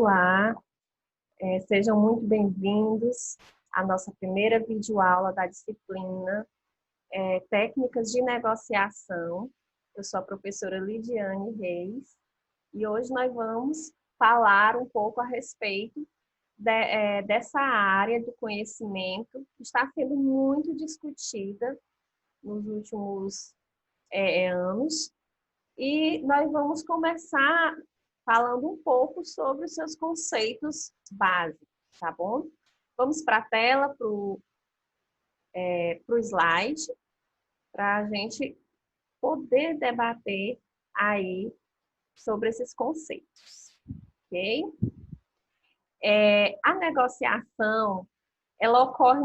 Olá, sejam muito bem-vindos à nossa primeira videoaula da disciplina Técnicas de Negociação. Eu sou a professora Lidiane Reis e hoje nós vamos falar um pouco a respeito dessa área do conhecimento que está sendo muito discutida nos últimos anos. E nós vamos começar falando um pouco sobre os seus conceitos básicos, tá bom? Vamos para a tela, para o slide, para a gente poder debater aí sobre esses conceitos, ok? A negociação, ela ocorre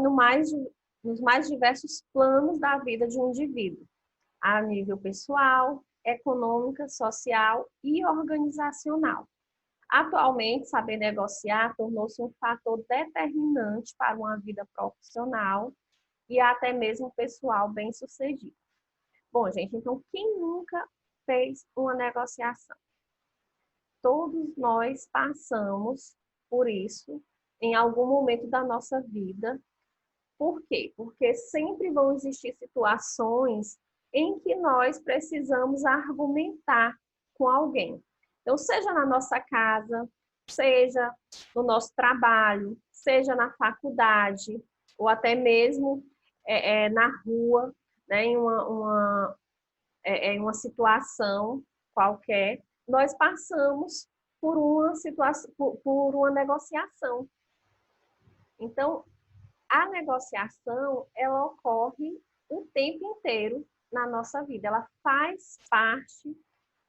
nos mais diversos planos da vida de um indivíduo, a nível pessoal, econômica, social e organizacional. Atualmente, saber negociar tornou-se um fator determinante para uma vida profissional e até mesmo pessoal bem-sucedida. Bom, gente, então quem nunca fez uma negociação? Todos nós passamos por isso em algum momento da nossa vida. Por quê? Porque sempre vão existir situações em que nós precisamos argumentar com alguém. Então, seja na nossa casa, seja no nosso trabalho, seja na faculdade, ou até mesmo na rua, né, em uma situação qualquer, nós passamos por uma situação, por uma negociação. Então, a negociação, ela ocorre o tempo inteiro na nossa vida. Ela faz parte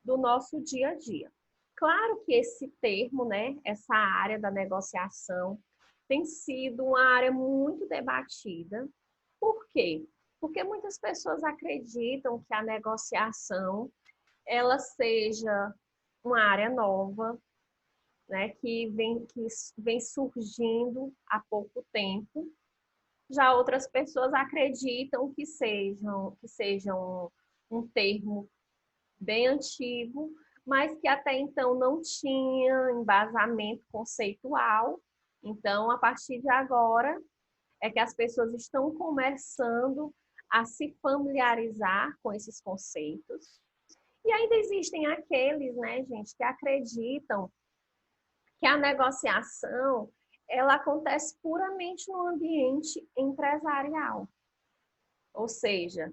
do nosso dia a dia. Claro que esse termo, né, essa área da negociação, tem sido uma área muito debatida. Por quê? Porque muitas pessoas acreditam que a negociação, ela seja uma área nova, né, que vem surgindo há pouco tempo. Já outras pessoas acreditam que sejam um termo bem antigo, mas que até então não tinha embasamento conceitual. Então, a partir de agora, é que as pessoas estão começando a se familiarizar com esses conceitos. E ainda existem aqueles, né, gente, que acreditam que a negociação ela acontece puramente no ambiente empresarial. Ou seja,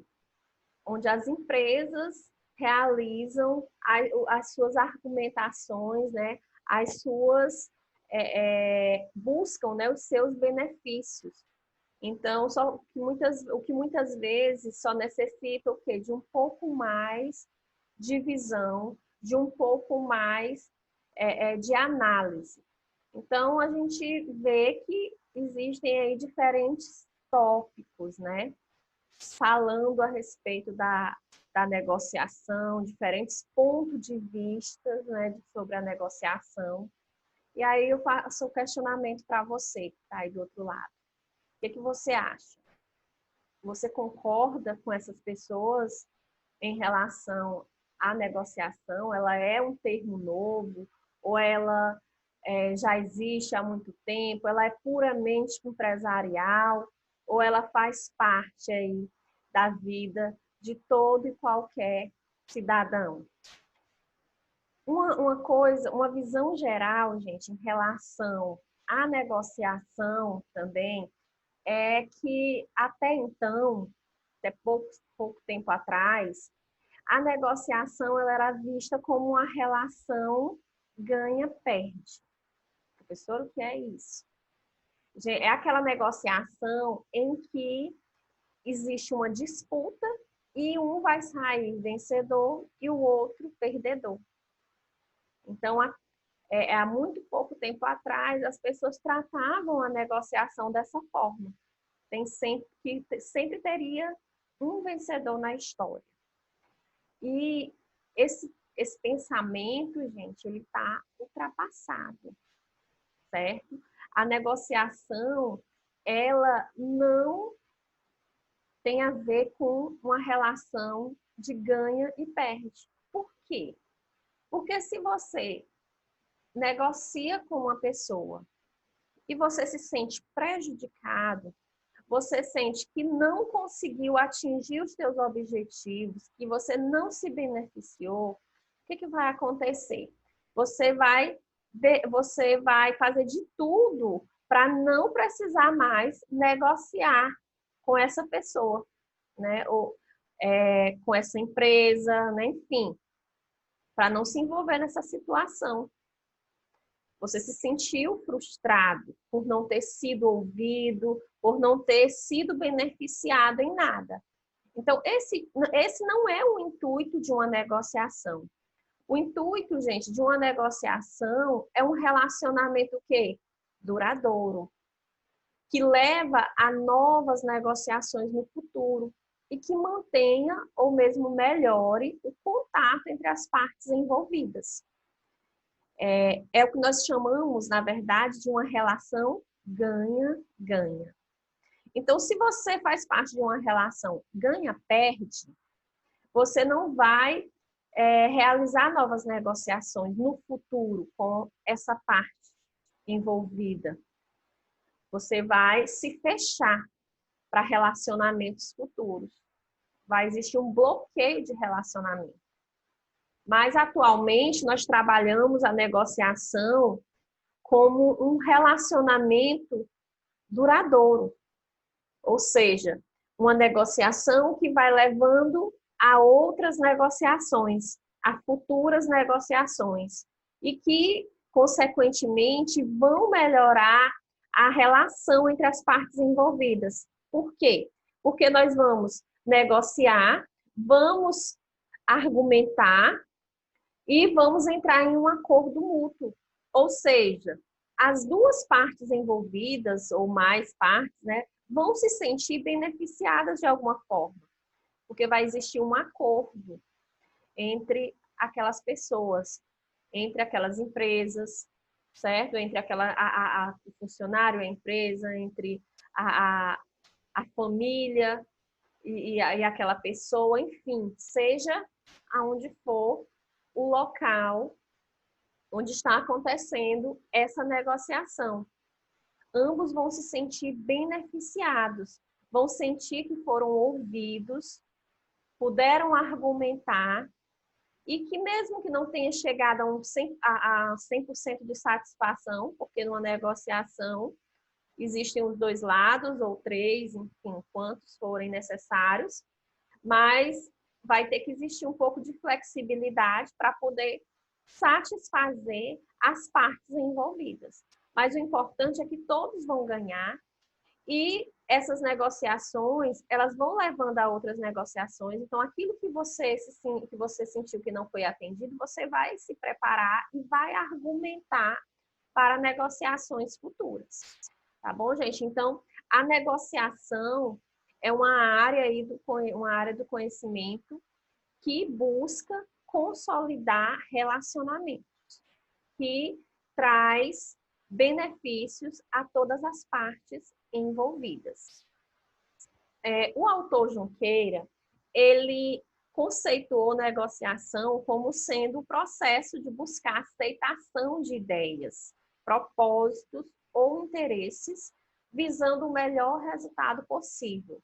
onde as empresas realizam as suas argumentações, né, as suas buscam, né, os seus benefícios. Então, o que muitas vezes só necessita o quê? De um pouco mais de visão, de um pouco mais de análise. Então, a gente vê que existem aí diferentes tópicos, né? Falando a respeito da negociação, diferentes pontos de vista, né, sobre a negociação. E aí eu faço o questionamento para você que está aí do outro lado. O que você acha? Você concorda com essas pessoas em relação à negociação? Ela é um termo novo? Ou ela já existe há muito tempo? Ela é puramente empresarial? Ou ela faz parte aí da vida de todo e qualquer cidadão? Uma visão geral, gente, em relação à negociação também, é que até então, até pouco tempo atrás, a negociação ela era vista como uma relação ganha-perde. Professor, o que é isso? É aquela negociação em que existe uma disputa e um vai sair vencedor e o outro perdedor. Então, há muito pouco tempo atrás, as pessoas tratavam a negociação dessa forma. Sempre teria um vencedor na história. E esse pensamento, gente, ele está ultrapassado, certo? A negociação, ela não tem a ver com uma relação de ganha e perde. Por quê? Porque se você negocia com uma pessoa e você se sente prejudicado, você sente que não conseguiu atingir os seus objetivos, que você não se beneficiou, o que vai acontecer? Você vai fazer de tudo para não precisar mais negociar com essa pessoa, né? Ou com essa empresa, né? Enfim, para não se envolver nessa situação. Você se sentiu frustrado por não ter sido ouvido, por não ter sido beneficiado em nada. Então, esse não é o intuito de uma negociação. O intuito, gente, de uma negociação é um relacionamento o quê? Duradouro, que leva a novas negociações no futuro e que mantenha ou mesmo melhore o contato entre as partes envolvidas. É o que nós chamamos, na verdade, de uma relação ganha-ganha. Então, se você faz parte de uma relação ganha-perde, você não vai realizar novas negociações no futuro com essa parte envolvida. Você vai se fechar para relacionamentos futuros. Vai existir um bloqueio de relacionamento. Mas, atualmente, nós trabalhamos a negociação como um relacionamento duradouro. Ou seja, uma negociação que vai levando a outras negociações, a futuras negociações. E que, consequentemente, vão melhorar a relação entre as partes envolvidas. Por quê? Porque nós vamos negociar, vamos argumentar e vamos entrar em um acordo mútuo. Ou seja, as duas partes envolvidas, ou mais partes, né, vão se sentir beneficiadas de alguma forma, porque vai existir um acordo entre aquelas pessoas, entre aquelas empresas, certo? Entre o funcionário, a empresa, entre a família e aquela pessoa, enfim, seja aonde for o local onde está acontecendo essa negociação. Ambos vão se sentir beneficiados, vão sentir que foram ouvidos, puderam argumentar e que mesmo que não tenha chegado a 100% de satisfação, porque numa negociação existem os dois lados, ou três, enfim, quantos forem necessários, mas vai ter que existir um pouco de flexibilidade para poder satisfazer as partes envolvidas. Mas o importante é que todos vão ganhar e essas negociações, elas vão levando a outras negociações. Então, aquilo que você sentiu que não foi atendido, você vai se preparar e vai argumentar para negociações futuras. Tá bom, gente? Então, a negociação é uma área do conhecimento que busca consolidar relacionamentos, que traz benefícios a todas as partes envolvidas. O autor Junqueira, ele conceituou negociação como sendo o processo de buscar aceitação de ideias, propósitos ou interesses, visando o melhor resultado possível,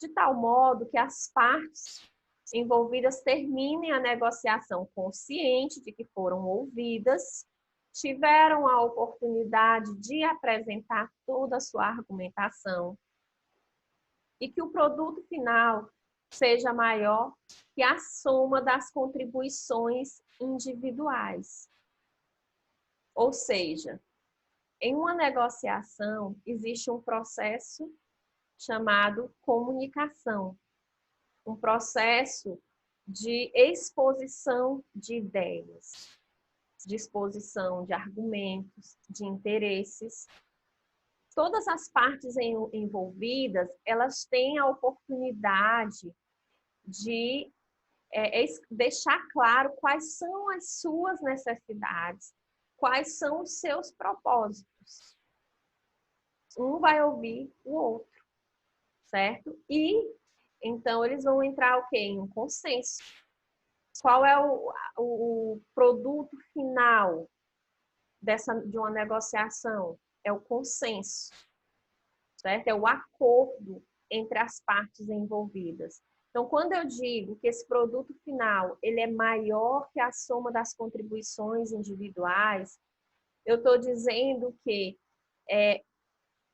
de tal modo que as partes envolvidas terminem a negociação consciente de que foram ouvidas, tiveram a oportunidade de apresentar toda a sua argumentação e que o produto final seja maior que a soma das contribuições individuais. Ou seja, em uma negociação existe um processo chamado comunicação, um processo de exposição de ideias, de exposição de argumentos, de interesses. Todas as partes envolvidas, elas têm a oportunidade de deixar claro quais são as suas necessidades, quais são os seus propósitos. Um vai ouvir o outro, certo? E então eles vão entrar o quê? Em um consenso. Qual é o produto final? de uma negociação? É o consenso, certo? É o acordo entre as partes envolvidas. Então, quando eu digo que esse produto final ele é maior que a soma das contribuições individuais, eu estou dizendo que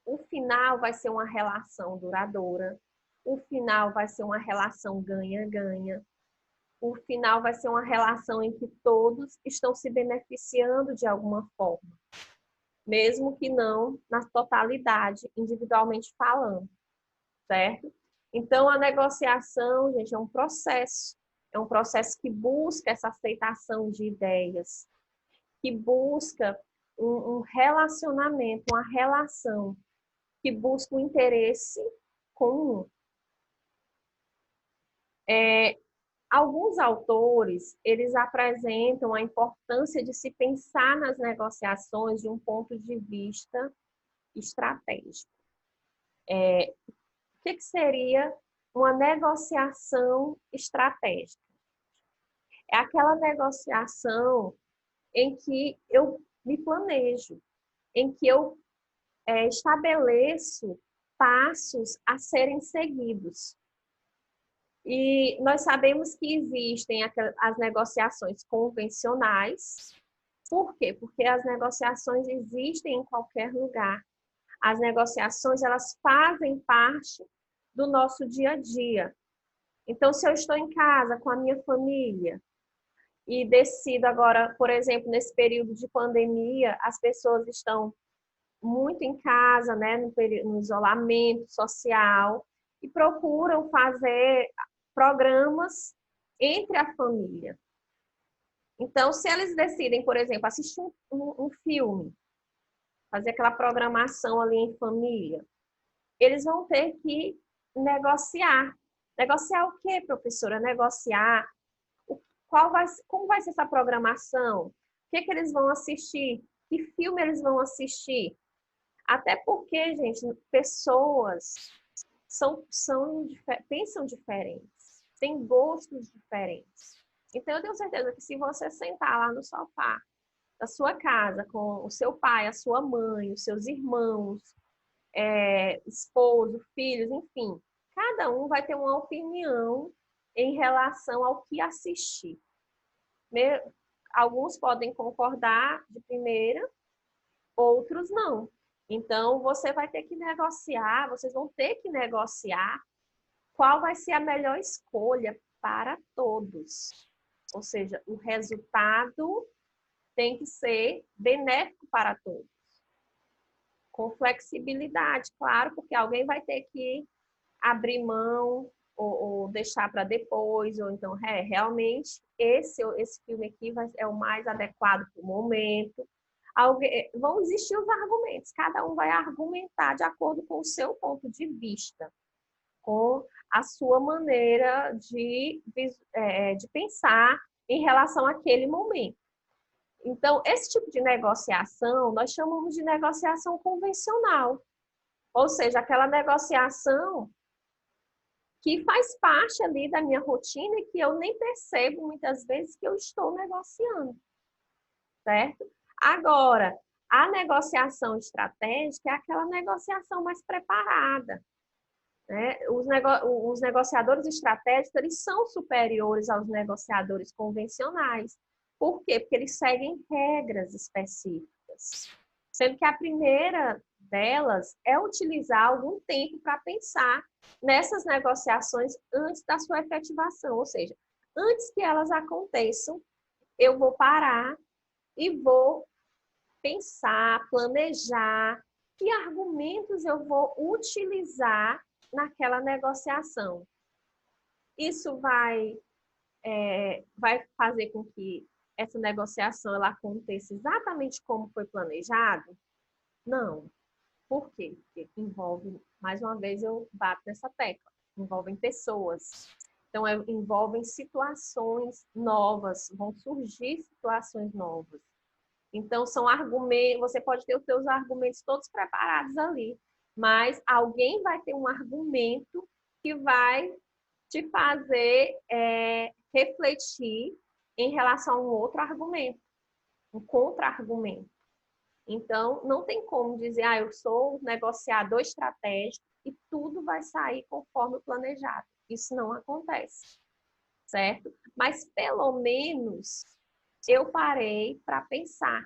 o final vai ser uma relação duradoura, o final vai ser uma relação ganha-ganha, o final vai ser uma relação em que todos estão se beneficiando de alguma forma, mesmo que não na totalidade, individualmente falando, certo? Então, a negociação, gente, é um processo que busca essa aceitação de ideias, que busca um relacionamento, uma relação, que busca o interesse comum. Alguns autores, eles apresentam a importância de se pensar nas negociações de um ponto de vista estratégico. O que seria uma negociação estratégica? É aquela negociação em que eu me planejo, em que eu estabeleço passos a serem seguidos. E nós sabemos que existem as negociações convencionais. Por quê? Porque as negociações existem em qualquer lugar. As negociações, elas fazem parte do nosso dia a dia. Então, se eu estou em casa com a minha família e decido agora, por exemplo, nesse período de pandemia, as pessoas estão muito em casa, né, no isolamento social, e procuram fazer programas entre a família. Então, se eles decidem, por exemplo, assistir um filme, fazer aquela programação ali em família, eles vão ter que negociar. Negociar o quê, professora? Negociar como vai ser essa programação? O que eles vão assistir? Que filme eles vão assistir? Até porque, gente, pessoas pensam diferentes, têm gostos diferentes. Então, eu tenho certeza que se você sentar lá no sofá da sua casa com o seu pai, a sua mãe, os seus irmãos, esposo, filhos, enfim, cada um vai ter uma opinião em relação ao que assistir. Alguns podem concordar de primeira, outros não. Então, você vai ter que negociar, vocês vão ter que negociar qual vai ser a melhor escolha para todos. Ou seja, o resultado tem que ser benéfico para todos. Com flexibilidade, claro, porque alguém vai ter que abrir mão ou deixar para depois, ou então, realmente, esse filme aqui é o mais adequado para o momento. Vão existir os argumentos, cada um vai argumentar de acordo com o seu ponto de vista, com a sua maneira de pensar em relação àquele momento. Então, esse tipo de negociação, nós chamamos de negociação convencional, ou seja, aquela negociação que faz parte ali da minha rotina e que eu nem percebo muitas vezes que eu estou negociando, certo? Agora, a negociação estratégica é aquela negociação mais preparada, né? Os negociadores estratégicos, eles são superiores aos negociadores convencionais. Por quê? Porque eles seguem regras específicas. Sendo que a primeira delas é utilizar algum tempo para pensar nessas negociações antes da sua efetivação. Ou seja, antes que elas aconteçam, eu vou parar e vou pensar, planejar que argumentos eu vou utilizar naquela negociação. Isso vai fazer com que essa negociação ela aconteça exatamente como foi planejado? Não. Por quê? Porque envolve, mais uma vez eu bato nessa tecla, envolvem pessoas. Então, envolvem situações novas, vão surgir situações novas. Então, são argumentos, você pode ter os seus argumentos todos preparados ali, mas alguém vai ter um argumento que vai te fazer refletir em relação a um outro argumento, um contra-argumento. Então, não tem como dizer, ah, eu sou negociador estratégico e tudo vai sair conforme o planejado. Isso não acontece, certo? Mas, pelo menos, eu parei para pensar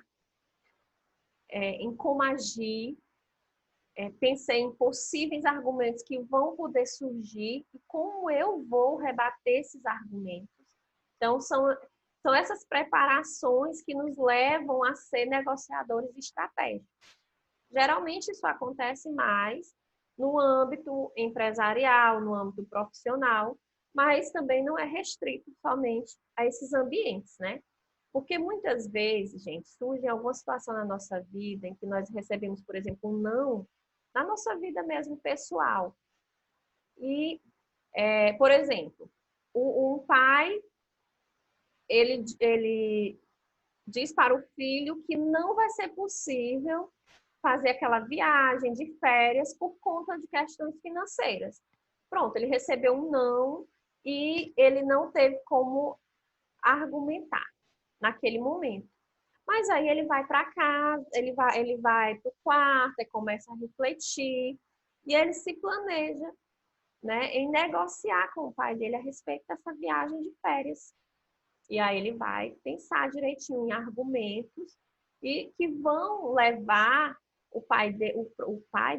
em como agir, pensei em possíveis argumentos que vão poder surgir e como eu vou rebater esses argumentos. Então, são essas preparações que nos levam a ser negociadores estratégicos. Geralmente, isso acontece mais no âmbito empresarial, no âmbito profissional, mas também não é restrito somente a esses ambientes, né? Porque muitas vezes, gente, surge alguma situação na nossa vida em que nós recebemos, por exemplo, um não, na nossa vida mesmo pessoal. E, por exemplo, um pai, ele diz para o filho que não vai ser possível fazer aquela viagem de férias por conta de questões financeiras. Pronto, ele recebeu um não e ele não teve como argumentar naquele momento. Mas aí ele vai para casa, ele vai para o quarto, e começa a refletir, e ele se planeja, né, em negociar com o pai dele a respeito dessa viagem de férias. E aí ele vai pensar direitinho em argumentos e que vão levar o pai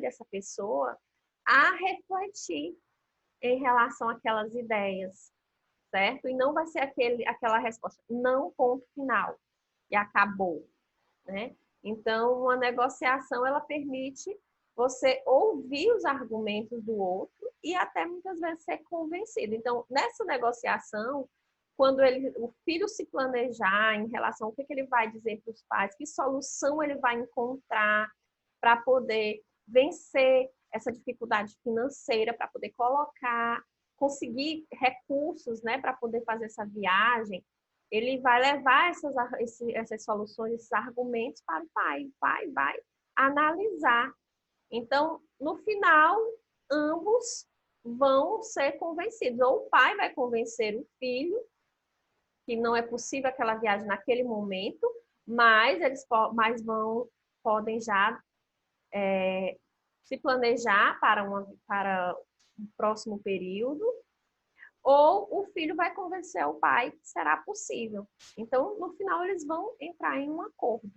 dessa pessoa a refletir em relação àquelas ideias, certo? E não vai ser aquela resposta, não, ponto final, e acabou, né? Então, uma negociação, ela permite você ouvir os argumentos do outro e até muitas vezes ser convencido. Então, nessa negociação, quando o filho se planejar em relação ao que ele vai dizer para os pais, que solução ele vai encontrar para poder vencer essa dificuldade financeira, para poder conseguir recursos, né, para poder fazer essa viagem, ele vai levar essas soluções, esses argumentos para o pai. O pai vai analisar. Então, no final, ambos vão ser convencidos. Ou o pai vai convencer o filho que não é possível aquela viagem naquele momento, mas podem já se planejar para um próximo período, ou o filho vai convencer o pai que será possível. Então, no final, eles vão entrar em um acordo.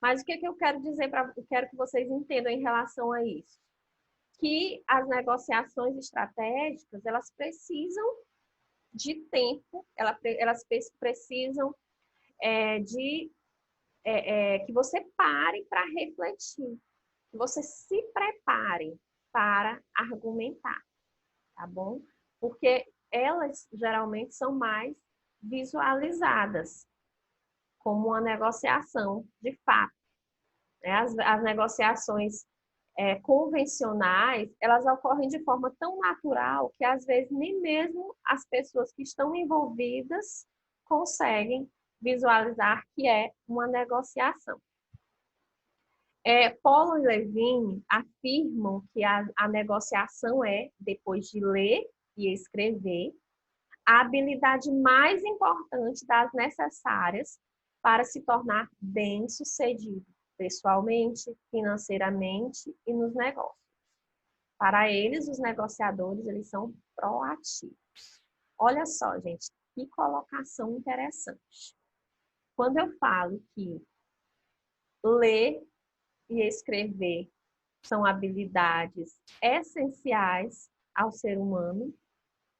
Mas o que eu quero dizer quero que vocês entendam em relação a isso? Que as negociações estratégicas, elas precisam de tempo, elas precisam que você pare para refletir, que você se prepare para argumentar, tá bom? Porque elas geralmente são mais visualizadas como uma negociação de fato, né? As negociações convencionais, elas ocorrem de forma tão natural que às vezes nem mesmo as pessoas que estão envolvidas conseguem visualizar que é uma negociação. Polo e Levine afirmam que a negociação é, depois de ler e escrever, a habilidade mais importante das necessárias para se tornar bem-sucedido, pessoalmente, financeiramente e nos negócios. Para eles, os negociadores, eles são proativos. Olha só, gente, que colocação interessante. Quando eu falo que ler e escrever são habilidades essenciais ao ser humano,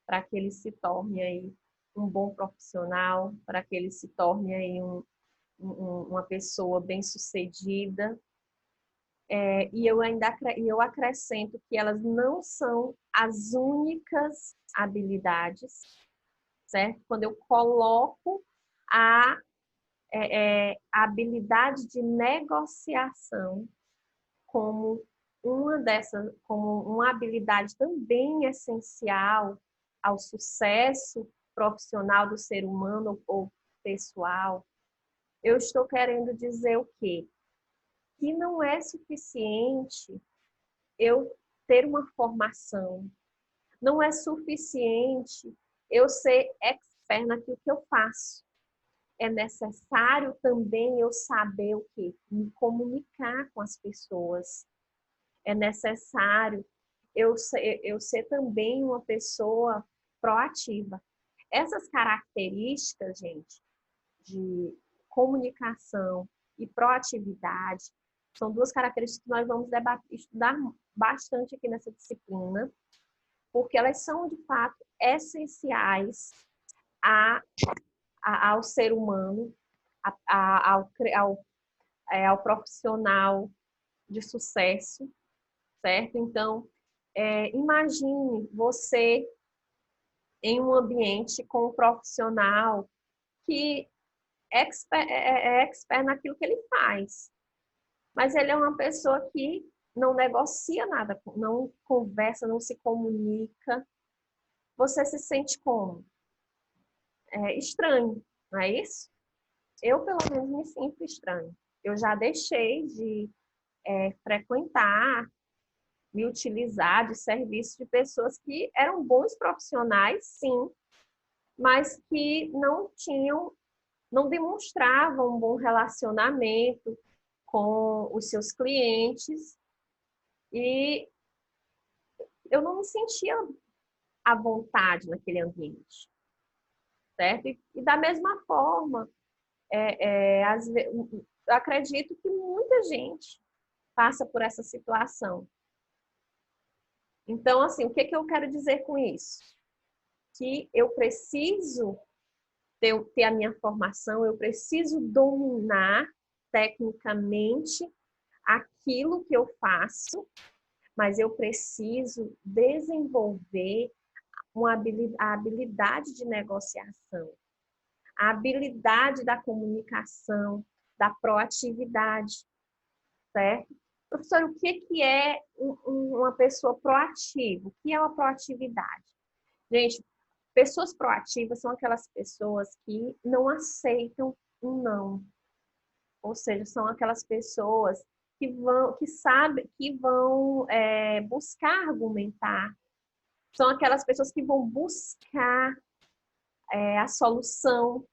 para que ele se torne aí um bom profissional, para que ele se torne aí uma pessoa bem-sucedida. E eu acrescento que elas não são as únicas habilidades, certo? Quando eu coloco a habilidade de negociação como como uma habilidade também essencial ao sucesso profissional do ser humano ou pessoal, eu estou querendo dizer o quê? Que não é suficiente eu ter uma formação, não é suficiente eu ser expert naquilo que eu faço. é necessário também eu saber o quê? Me comunicar com as pessoas. É necessário eu ser também uma pessoa proativa. Essas características, gente, de comunicação e proatividade, são duas características que nós vamos estudar bastante aqui nessa disciplina, porque elas são, de fato, essenciais ao ser humano, ao profissional de sucesso, certo? Então, imagine você em um ambiente com um profissional que é expert naquilo que ele faz, mas ele é uma pessoa que não negocia nada, não conversa, não se comunica. Você se sente como? Estranho, não é isso? Eu, pelo menos, me sinto estranho. Eu já deixei de frequentar, me utilizar de serviços de pessoas que eram bons profissionais, sim, mas que não demonstravam um bom relacionamento com os seus clientes e eu não me sentia à vontade naquele ambiente, certo? E da mesma forma, eu acredito que muita gente passa por essa situação. Então, assim, o que que eu quero dizer com isso? Que eu preciso ter a minha formação, eu preciso dominar tecnicamente aquilo que eu faço, mas eu preciso desenvolver a habilidade de negociação, a habilidade da comunicação, da proatividade, certo? Professor, o que é uma pessoa proativa? O que é uma proatividade? Gente, pessoas proativas são aquelas pessoas que não aceitam um não. Ou seja, são aquelas pessoas que sabem, que vão buscar argumentar. São aquelas pessoas que vão buscar a solução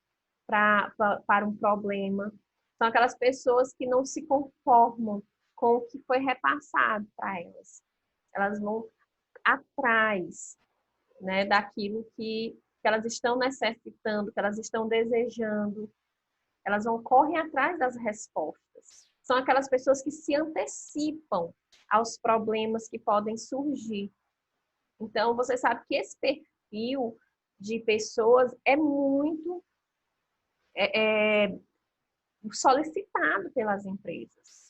para um problema. São aquelas pessoas que não se conformam com o que foi repassado para elas. Elas vão atrás, né, daquilo que elas estão necessitando, que elas estão desejando. Elas vão correr atrás das respostas. São aquelas pessoas que se antecipam aos problemas que podem surgir. Então, você sabe que esse perfil de pessoas é muito solicitado pelas empresas.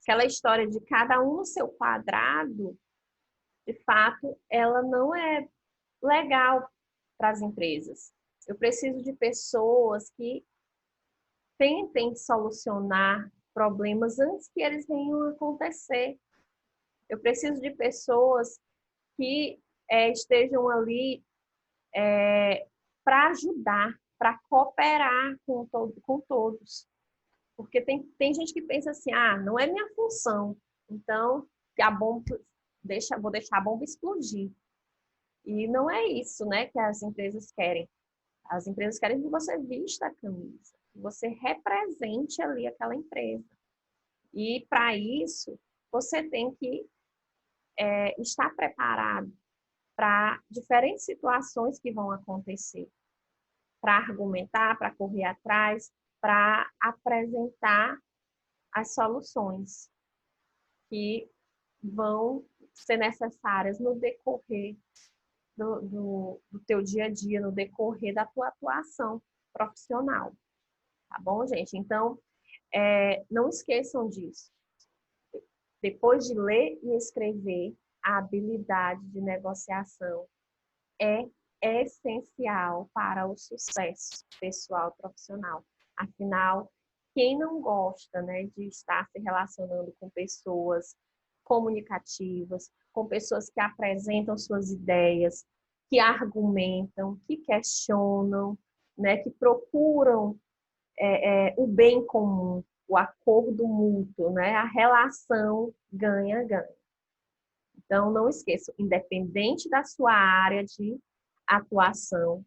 Aquela história de cada um no seu quadrado, de fato, ela não é legal para as empresas. Eu preciso de pessoas que tentem solucionar problemas antes que eles venham a acontecer. Eu preciso de pessoas que estejam ali para ajudar, para cooperar com todos. Porque tem gente que pensa assim, não é minha função, então que a bomba vou deixar a bomba explodir. E não é isso, né, que as empresas querem. As empresas querem que você vista a camisa, que você represente ali aquela empresa. E para isso, você tem que estar preparado para diferentes situações que vão acontecer, para argumentar, para correr atrás, para apresentar as soluções que vão ser necessárias no decorrer do teu dia a dia, no decorrer da tua atuação profissional. Tá bom, gente? Então, não esqueçam disso. Depois de ler e escrever, a habilidade de negociação é essencial para o sucesso pessoal e profissional. Afinal, quem não gosta, né, de estar se relacionando com pessoas comunicativas, com pessoas que apresentam suas ideias, que argumentam, que questionam, né, que procuram o bem comum, o acordo mútuo, né, a relação ganha-ganha. Então, não esqueça, independente da sua área de atuação,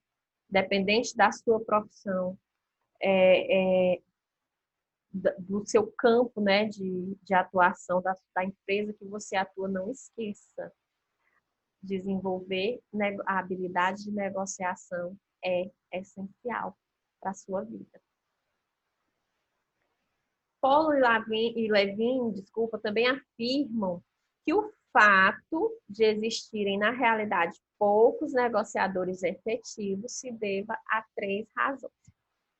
independente da sua profissão, do seu campo, né, de atuação da empresa que você atua, não esqueça. Desenvolver a habilidade de negociação é essencial para a sua vida. Polo e Levin, desculpa, também afirmam que o fato de existirem, na realidade, poucos negociadores efetivos se deva a 3 razões.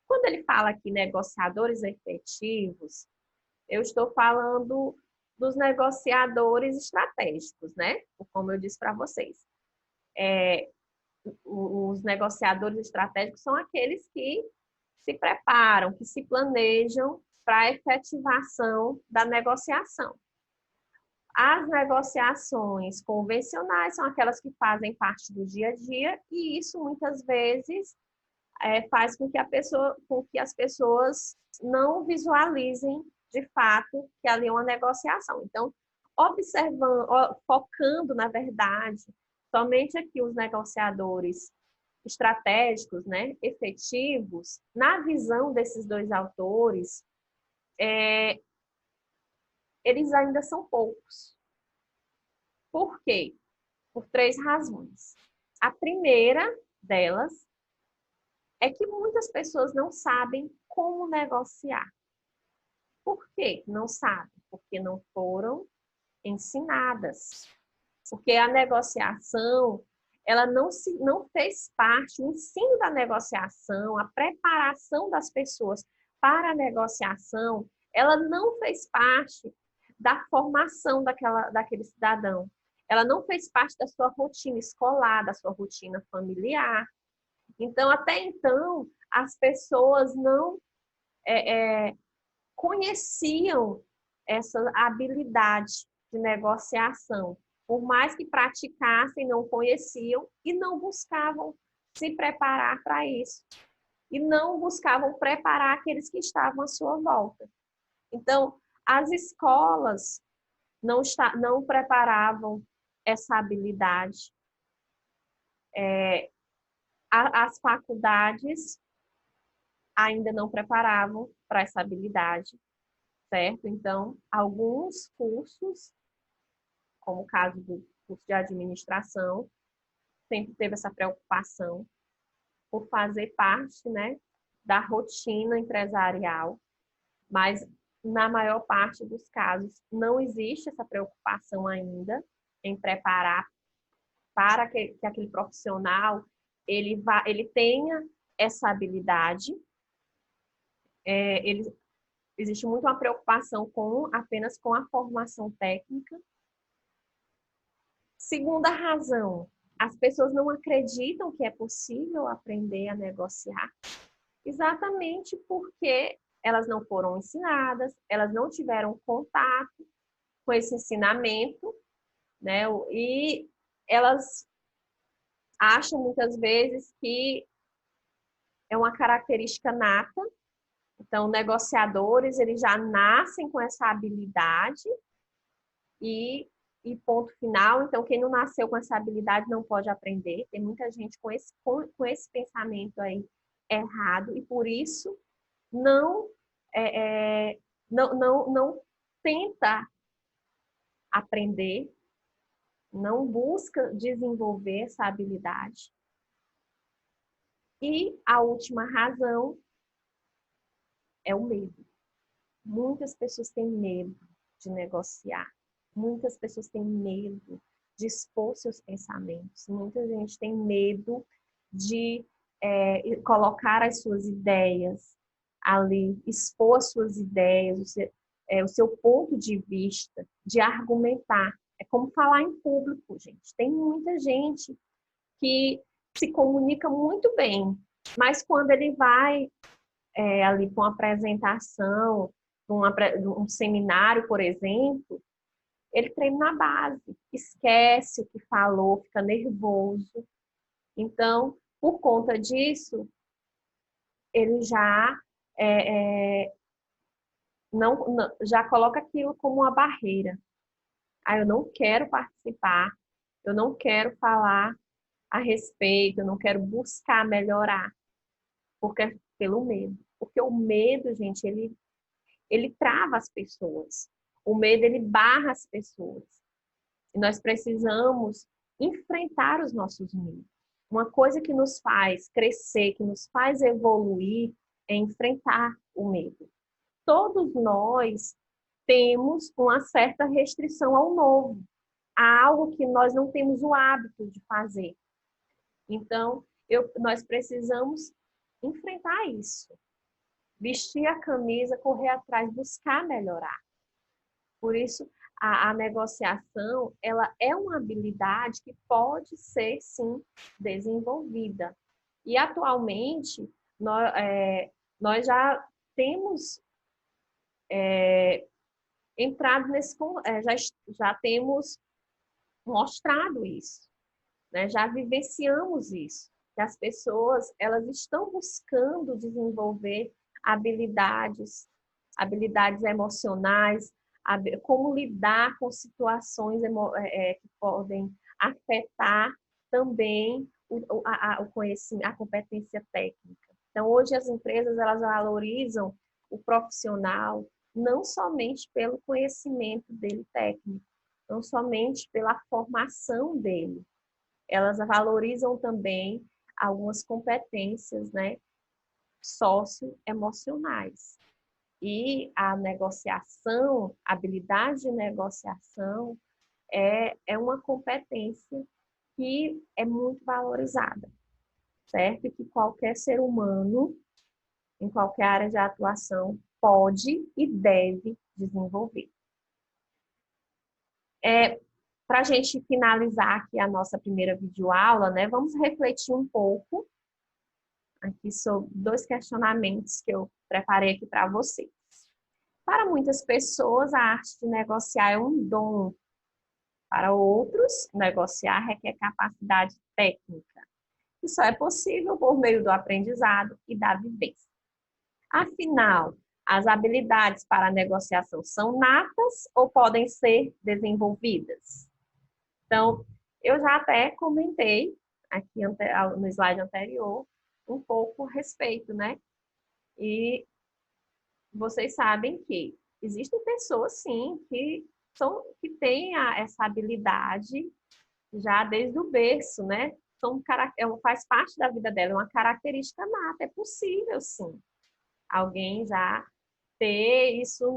Quando ele fala aqui negociadores efetivos, eu estou falando dos negociadores estratégicos, né? Como eu disse para vocês. Os negociadores estratégicos são aqueles que se preparam, que se planejam para a efetivação da negociação. As negociações convencionais são aquelas que fazem parte do dia a dia e isso muitas vezes faz com que as pessoas não visualizem de fato que ali é uma negociação. Então, focando, na verdade, somente aqui os negociadores estratégicos, né, efetivos, na visão desses 2 autores, eles ainda são poucos. Por quê? Por 3 razões. A primeira delas é que muitas pessoas não sabem como negociar. Por quê? Não sabem? Porque não foram ensinadas. Porque a negociação, ela não fez parte, o ensino da negociação, a preparação das pessoas para a negociação, ela não fez parte da formação daquele cidadão. Ela não fez parte da sua rotina escolar, da sua rotina familiar. Então, até então, as pessoas não conheciam essa habilidade de negociação. Por mais que praticassem, não conheciam e não buscavam se preparar para isso. E não buscavam preparar aqueles que estavam à sua volta. Então, as escolas não preparavam essa habilidade. As faculdades ainda não preparavam para essa habilidade, certo? Então, alguns cursos, como o caso do curso de administração, sempre teve essa preocupação por fazer parte, né, da rotina empresarial, mas na maior parte dos casos não existe essa preocupação ainda em preparar para que aquele profissional ele tenha essa habilidade. Existe muito uma preocupação apenas com a formação técnica. Segunda razão, as pessoas não acreditam que é possível aprender a negociar, exatamente porque elas não foram ensinadas, elas não tiveram contato com esse ensinamento, né? E elas acham muitas vezes que é uma característica nata. Então, negociadores, eles já nascem com essa habilidade e ponto final. Então, quem não nasceu com essa habilidade não pode aprender. Tem muita gente com esse pensamento aí errado e, por isso, não tenta aprender, não busca desenvolver essa habilidade. E a última razão é o medo. Muitas pessoas têm medo de negociar. Muitas pessoas têm medo de expor seus pensamentos. Muita gente tem medo de colocar as suas ideias ali, expor as suas ideias, o seu ponto de vista, de argumentar. É como falar em público, gente. Tem muita gente que se comunica muito bem, mas quando ele vai ali para uma apresentação, um seminário, por exemplo, ele treme na base, esquece o que falou, fica nervoso. Então, por conta disso, ele já já coloca aquilo como uma barreira. Eu não quero participar, eu não quero falar a respeito, eu não quero buscar melhorar, porque é pelo medo. Porque o medo, gente, ele trava as pessoas. O medo, ele barra as pessoas. E nós precisamos enfrentar os nossos medos. Uma coisa que nos faz crescer, que nos faz evoluir, é enfrentar o medo. Todos nós temos uma certa restrição ao novo, a algo que nós não temos o hábito de fazer. Então, nós precisamos enfrentar isso. Vestir a camisa, correr atrás, buscar melhorar. Por isso, a negociação, ela é uma habilidade que pode ser, sim, desenvolvida. E, atualmente, nós já temos entrado nesse... já temos mostrado isso, né? Já vivenciamos isso. Que as pessoas, elas estão buscando desenvolver habilidades emocionais, como lidar com situações que podem afetar também o conhecimento, a competência técnica. Então, hoje as empresas, elas valorizam o profissional não somente pelo conhecimento dele técnico, não somente pela formação dele. Elas valorizam também algumas competências, né, socioemocionais. E a negociação, a habilidade de negociação é uma competência que é muito valorizada, certo? E que qualquer ser humano, em qualquer área de atuação, pode e deve desenvolver. Para a gente finalizar aqui a nossa primeira videoaula, né, vamos refletir um pouco aqui sobre 2 questionamentos que eu preparei aqui para vocês. Para muitas pessoas, a arte de negociar é um dom. Para outros, negociar requer capacidade técnica. E só é possível por meio do aprendizado e da vivência. Afinal, as habilidades para a negociação são natas ou podem ser desenvolvidas? Então, eu já até comentei aqui no slide anterior um pouco a respeito, né? E vocês sabem que existem pessoas, sim, que têm essa habilidade já desde o berço, né? Faz parte da vida dela, é uma característica nata, é possível, sim. Alguém já ter isso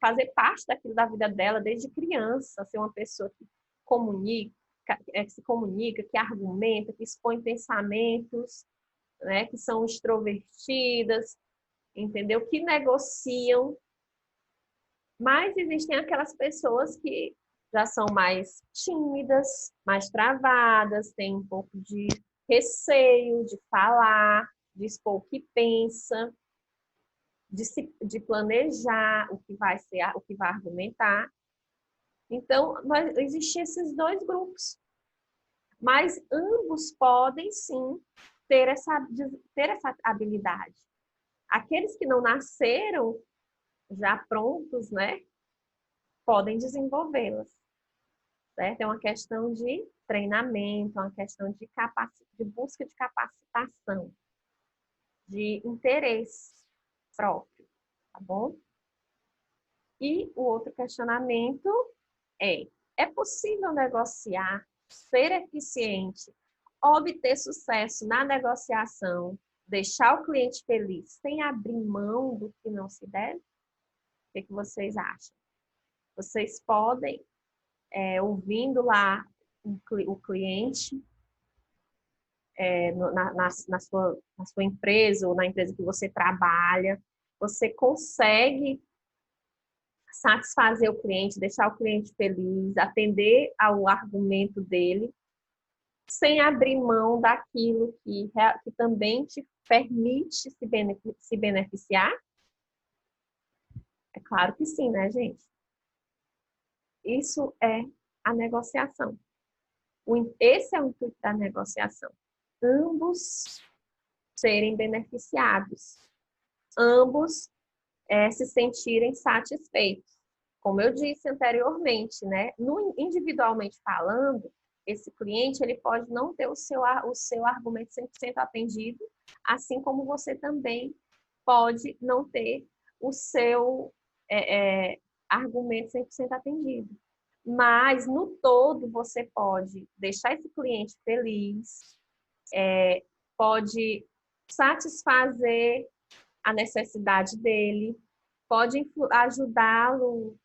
fazer parte daquilo da vida dela desde criança, ser uma pessoa que se comunica, que argumenta, que expõe pensamentos, né, que são extrovertidas, entendeu? Que negociam. Mas existem aquelas pessoas que já são mais tímidas, mais travadas, têm um pouco de receio de falar, de expor o que pensa, de planejar o que vai ser, o que vai argumentar. Então, existem esses 2 grupos. Mas ambos podem, sim, ter essa habilidade. Aqueles que não nasceram já prontos, né, podem desenvolvê-las, certo? É uma questão de treinamento, é uma questão de busca de capacitação, de interesse próprio, tá bom? E o outro questionamento é possível negociar, ser eficiente, obter sucesso na negociação, deixar o cliente feliz sem abrir mão do que não se deve? O que vocês acham? Vocês podem, ouvindo lá o cliente, na sua empresa ou na empresa que você trabalha, você consegue satisfazer o cliente, deixar o cliente feliz, atender ao argumento dele, sem abrir mão daquilo que também te permite se beneficiar? É claro que sim, né, gente? Isso é a negociação. Esse é o intuito da negociação. Ambos serem beneficiados. Ambos se sentirem satisfeitos. Como eu disse anteriormente, né? Individualmente falando, esse cliente ele pode não ter o seu argumento 100% atendido, assim como você também pode não ter o seu argumento 100% atendido. Mas, no todo, você pode deixar esse cliente feliz, pode satisfazer a necessidade dele, pode ajudá-lo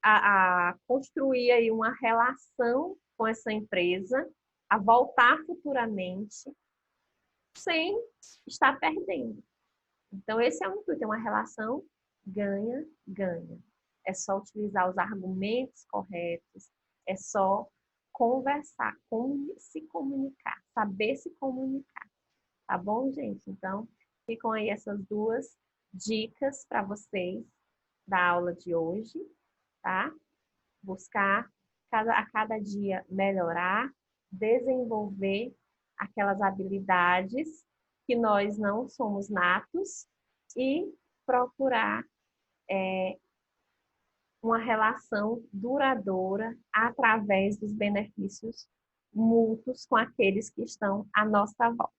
a construir aí uma relação com essa empresa, a voltar futuramente, sem estar perdendo. Então, esse é o intuito, é uma relação ganha-ganha. É só utilizar os argumentos corretos, é só conversar, se comunicar, saber se comunicar. Tá bom, gente? Então, ficam aí essas duas dicas para vocês da aula de hoje, tá? Buscar a cada dia melhorar, desenvolver aquelas habilidades que nós não somos natos e procurar uma relação duradoura através dos benefícios mútuos com aqueles que estão à nossa volta.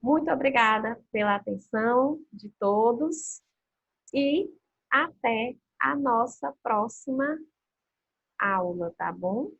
Muito obrigada pela atenção de todos e até a nossa próxima aula, tá bom?